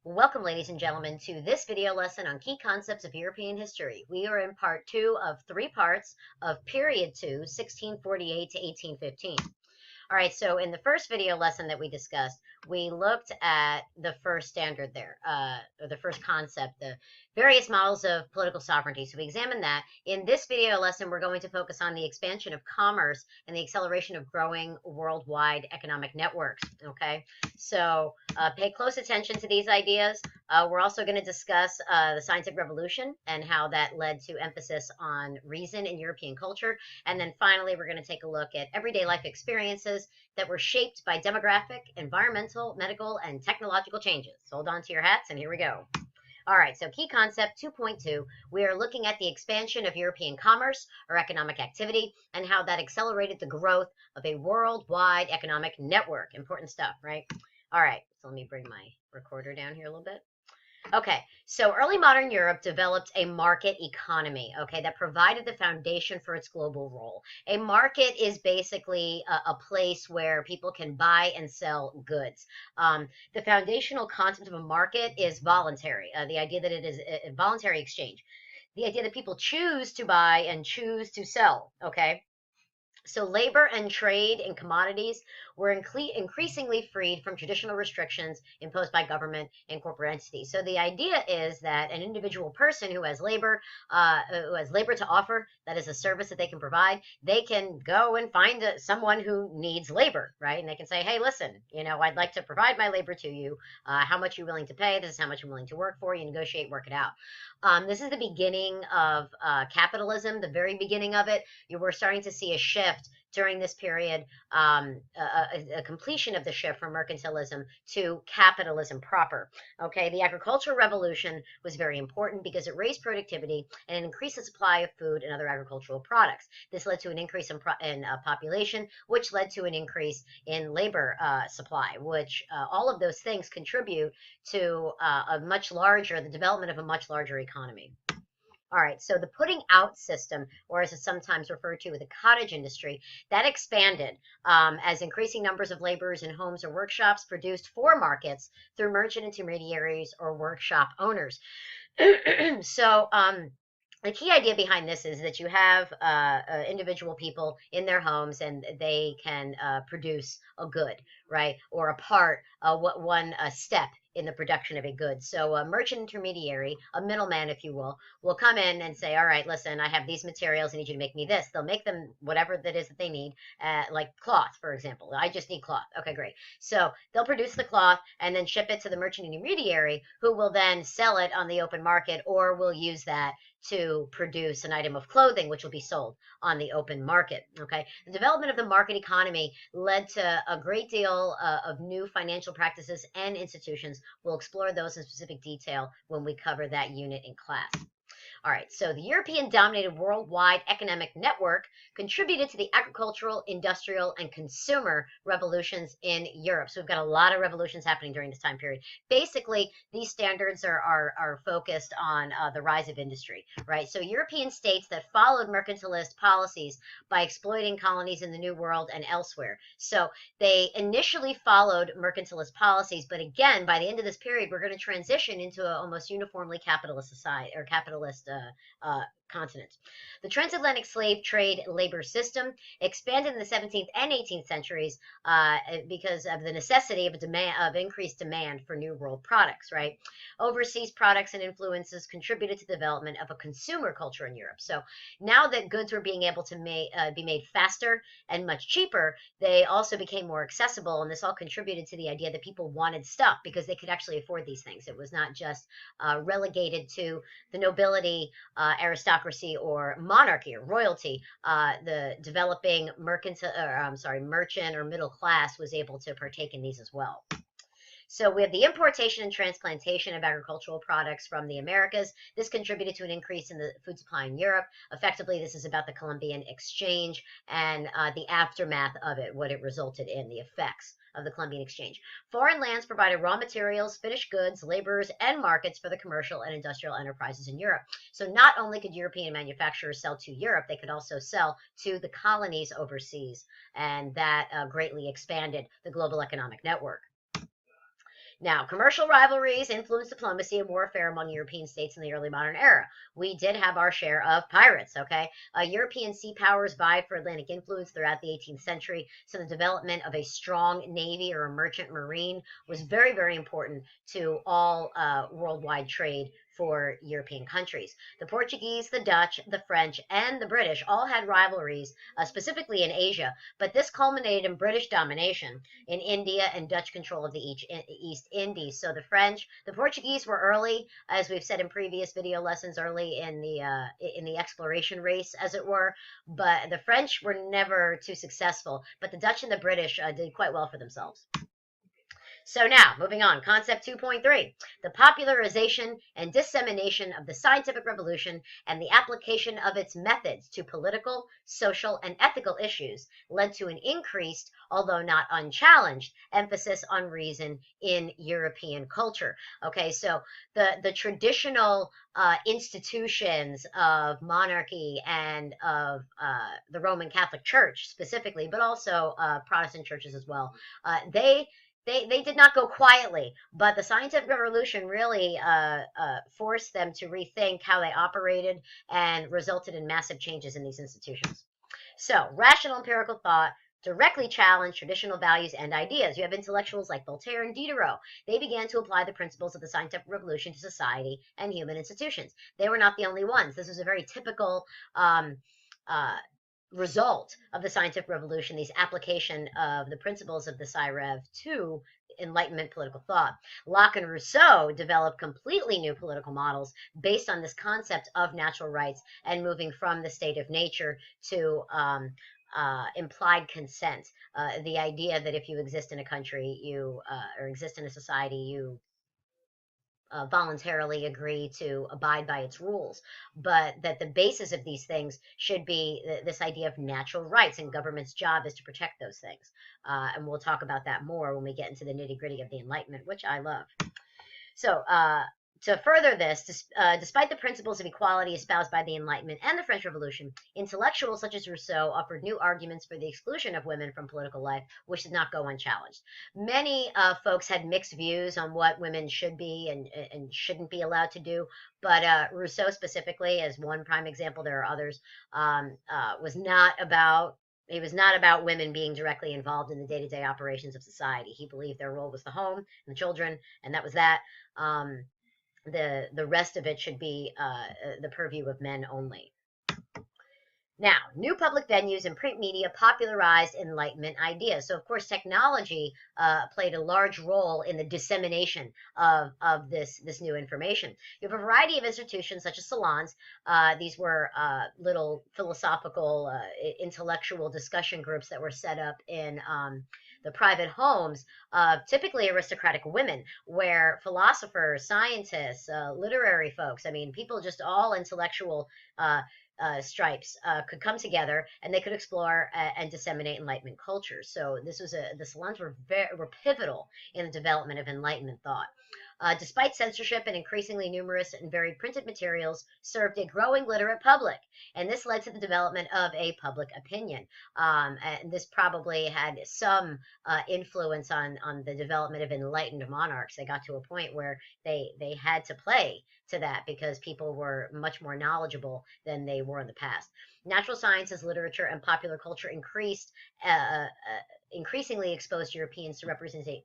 Welcome, ladies and gentlemen, to this video lesson on key concepts of European history. We are in part 2 of 3 parts of period 2, 1648 to 1815. All right, so in the first video lesson that we discussed, we looked at the first standard there, or the first concept, the various models of political sovereignty. So we examined that. In this video lesson, we're going to focus on the expansion of commerce and the acceleration of growing worldwide economic networks, okay? So pay close attention to these ideas. We're also going to discuss the scientific revolution and how that led to emphasis on reason in European culture. And then finally, we're going to take a look at everyday life experiences that were shaped by demographic, environmental, medical, and technological changes. Hold on to your hats, and here we go. All right, so key concept 2.2, we are looking at the expansion of European commerce or economic activity and how that accelerated the growth of a worldwide economic network. Important stuff, right? All right, so let me bring my recorder down here a little bit. Okay, so early modern Europe developed a market economy, okay, that provided the foundation for its global role. A market is basically a place where people can buy and sell goods. The foundational concept of a market is voluntary, the idea that it is a voluntary exchange, the idea that people choose to buy and choose to sell, okay? So labor and trade in commodities were increasingly freed from traditional restrictions imposed by government and corporate entities. So the idea is that an individual person who has labor to offer, that is a service that they can provide, they can go and find someone who needs labor, right? And they can say, hey, listen, I'd like to provide my labor to you. How much are you willing to pay? This is how much I'm willing to work for. You negotiate, work it out. This is the beginning of capitalism, the very beginning of it. You were starting to see a shift during this period, a completion of the shift from mercantilism to capitalism proper. Okay, the agricultural revolution was very important because it raised productivity and it increased the supply of food and other agricultural products. This led to an increase in population, which led to an increase in labor supply, which all of those things contribute to the development of a much larger economy. All right, so the putting out system, or as it's sometimes referred to as the cottage industry, that expanded as increasing numbers of laborers in homes or workshops produced for markets through merchant intermediaries or workshop owners. So the key idea behind this is that you have individual people in their homes and they can produce a good, right? Or a part, one step in the production of a good. So a merchant intermediary, a middleman, if you will come in and say, all right, listen, I have these materials. I need you to make me this. They'll make them whatever that is that they need, like cloth, for example. I just need cloth. Okay, great. So they'll produce the cloth and then ship it to the merchant intermediary who will then sell it on the open market or will use that to produce an item of clothing which will be sold on the open market. Okay, the development of the market economy led to a great deal of new financial practices and institutions. We'll explore those in specific detail when we cover that unit in class. All right, so the European-dominated worldwide economic network contributed to the agricultural, industrial, and consumer revolutions in Europe. So we've got a lot of revolutions happening during this time period. Basically, these standards are focused on the rise of industry, right? So European states that followed mercantilist policies by exploiting colonies in the New World and elsewhere. So they initially followed mercantilist policies, but again, by the end of this period, we're going to transition into an almost uniformly capitalist society or capitalist continent. The transatlantic slave trade labor system expanded in the 17th and 18th centuries because of the necessity of increased demand for New World products, right? Overseas products and influences contributed to the development of a consumer culture in Europe. So now that goods were being able to be made faster and much cheaper, they also became more accessible, and this all contributed to the idea that people wanted stuff because they could actually afford these things. It was not just relegated to the nobility, aristocracy, or monarchy or royalty. The developing merchant or middle class was able to partake in these as well. So we have the importation and transplantation of agricultural products from the Americas. This contributed to an increase in the food supply in Europe. Effectively, this is about the Columbian Exchange and the aftermath of it, what it resulted in, the effects of the Columbian Exchange. Foreign lands provided raw materials, finished goods, laborers, and markets for the commercial and industrial enterprises in Europe. So not only could European manufacturers sell to Europe, they could also sell to the colonies overseas, and that greatly expanded the global economic network. Now, commercial rivalries influenced diplomacy and warfare among European states in the early modern era. We did have our share of pirates, okay? European sea powers vied for Atlantic influence throughout the 18th century, so the development of a strong navy or a merchant marine was very, very important to all worldwide trade for European countries. The Portuguese, the Dutch, the French, and the British all had rivalries, specifically in Asia, but this culminated in British domination in India and Dutch control of the East Indies. So the Portuguese were early, as we've said in previous video lessons, early in the exploration race, as it were, but the French were never too successful, but the Dutch and the British did quite well for themselves. So now, moving on, concept 2.3, the popularization and dissemination of the scientific revolution and the application of its methods to political, social, and ethical issues led to an increased, although not unchallenged, emphasis on reason in European culture. Okay, so the traditional institutions of monarchy and of the Roman Catholic Church specifically, but also Protestant churches as well, they did not go quietly, but the scientific revolution really forced them to rethink how they operated and resulted in massive changes in these institutions. So, rational empirical thought directly challenged traditional values and ideas. You have intellectuals like Voltaire and Diderot. They began to apply the principles of the scientific revolution to society and human institutions. They were not the only ones. This was a very typical result of the scientific revolution, these application of the principles of the SciRev to Enlightenment political thought. Locke and Rousseau developed completely new political models based on this concept of natural rights and moving from the state of nature to implied consent. The idea that if you exist in a country, or exist in a society, you voluntarily agree to abide by its rules, but that the basis of these things should be this idea of natural rights, and government's job is to protect those things. And we'll talk about that more when we get into the nitty-gritty of the Enlightenment, which I love. So, to further this, despite the principles of equality espoused by the Enlightenment and the French Revolution, intellectuals such as Rousseau offered new arguments for the exclusion of women from political life, which did not go unchallenged. Many folks had mixed views on what women should be and shouldn't be allowed to do, but Rousseau specifically, as one prime example, there are others, was not about women being directly involved in the day-to-day operations of society. He believed their role was the home and the children, and that was that. The rest of it should be the purview of men only. Now, new public venues and print media popularized Enlightenment ideas. So, of course, technology played a large role in the dissemination of this new information. You have a variety of institutions such as salons. These were little philosophical, intellectual discussion groups that were set up in the private homes of typically aristocratic women, where philosophers, scientists, literary folks, I mean, people just all intellectual stripes could come together, and they could explore and disseminate Enlightenment culture. So the salons were pivotal in the development of Enlightenment thought. Despite censorship and increasingly numerous and varied printed materials, served a growing literate public, and this led to the development of a public opinion. And this probably had some influence on the development of enlightened monarchs. They got to a point where they had to play to that because people were much more knowledgeable than they were in the past. Natural sciences, literature, and popular culture increasingly exposed Europeans to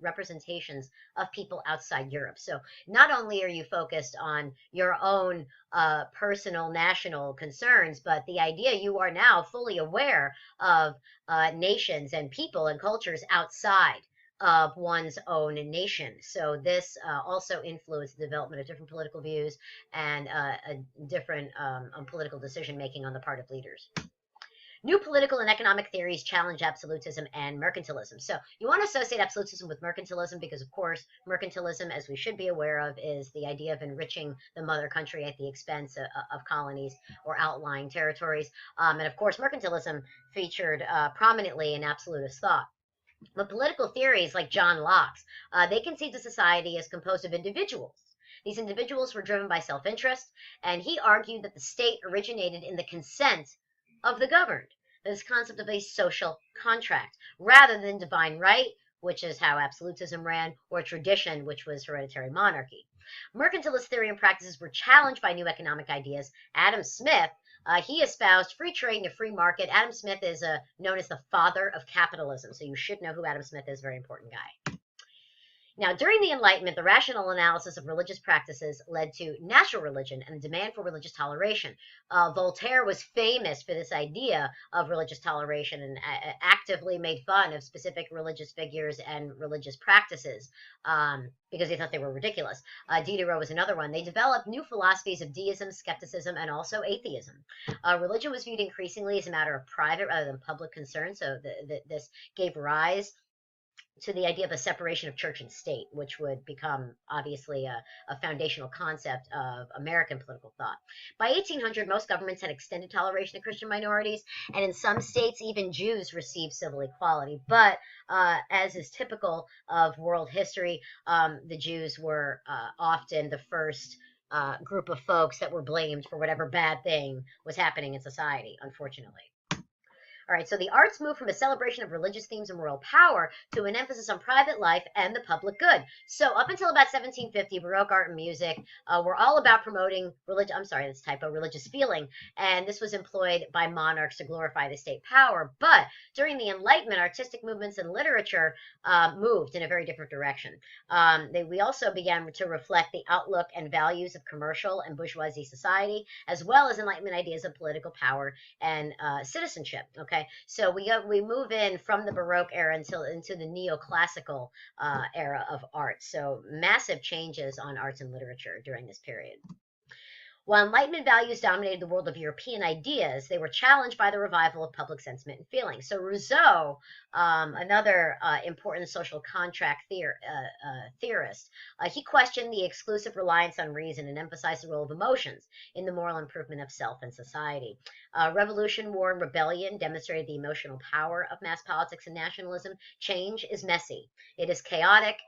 representations of people outside Europe. So not only are you focused on your own personal national concerns, but the idea you are now fully aware of nations and people and cultures outside of one's own nation. So this also influenced the development of different political views and a different political decision-making on the part of leaders. New political and economic theories challenge absolutism and mercantilism. So you want to associate absolutism with mercantilism because, of course, mercantilism, as we should be aware of, is the idea of enriching the mother country at the expense of colonies or outlying territories. And, of course, mercantilism featured prominently in absolutist thought. But political theories like John Locke's, they conceived a society as composed of individuals. These individuals were driven by self-interest, and he argued that the state originated in the consent of the governed, this concept of a social contract, rather than divine right which is how absolutism ran, or tradition, which was hereditary monarchy. Mercantilist theory and practices were challenged by new economic ideas. Adam Smith, he espoused free trade and a free market. Adam Smith is known as the father of capitalism, so you should know who Adam Smith is, very important guy. Now, during the Enlightenment, the rational analysis of religious practices led to natural religion and the demand for religious toleration. Voltaire was famous for this idea of religious toleration and actively made fun of specific religious figures and religious practices because he thought they were ridiculous. Diderot was another one. They developed new philosophies of deism, skepticism, and also atheism. Religion was viewed increasingly as a matter of private rather than public concern, so this gave rise to the idea of a separation of church and state, which would become obviously a foundational concept of American political thought. By 1800, most governments had extended toleration of Christian minorities, and in some states, even Jews received civil equality. But as is typical of world history, the Jews were often the first group of folks that were blamed for whatever bad thing was happening in society, unfortunately. All right, so the arts moved from a celebration of religious themes and royal power to an emphasis on private life and the public good. So up until about 1750, Baroque art and music were all about promoting religion. I'm sorry, that's typo, religious feeling, and this was employed by monarchs to glorify the state power. But during the Enlightenment, artistic movements and literature moved in a very different direction. We also began to reflect the outlook and values of commercial and bourgeoisie society, as well as Enlightenment ideas of political power and citizenship. Okay, so we move in from the Baroque era into the neoclassical era of art. So massive changes on arts and literature during this period. While Enlightenment values dominated the world of European ideas, they were challenged by the revival of public sentiment and feeling. So Rousseau, another important social contract theorist, he questioned the exclusive reliance on reason and emphasized the role of emotions in the moral improvement of self and society. Revolution, war, and rebellion demonstrated the emotional power of mass politics and nationalism. Change is messy. It is chaotic.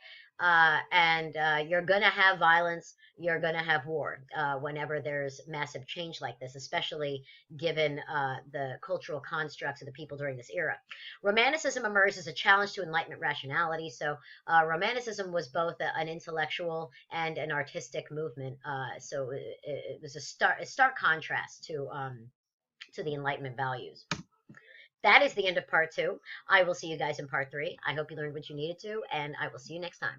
And you're going to have violence, you're going to have war whenever there's massive change like this, especially given the cultural constructs of the people during this era. Romanticism emerged as a challenge to Enlightenment rationality. So Romanticism was both an intellectual and an artistic movement. So it was a stark contrast to the Enlightenment values. That is the end of part 2. I will see you guys in part 3. I hope you learned what you needed to, and I will see you next time.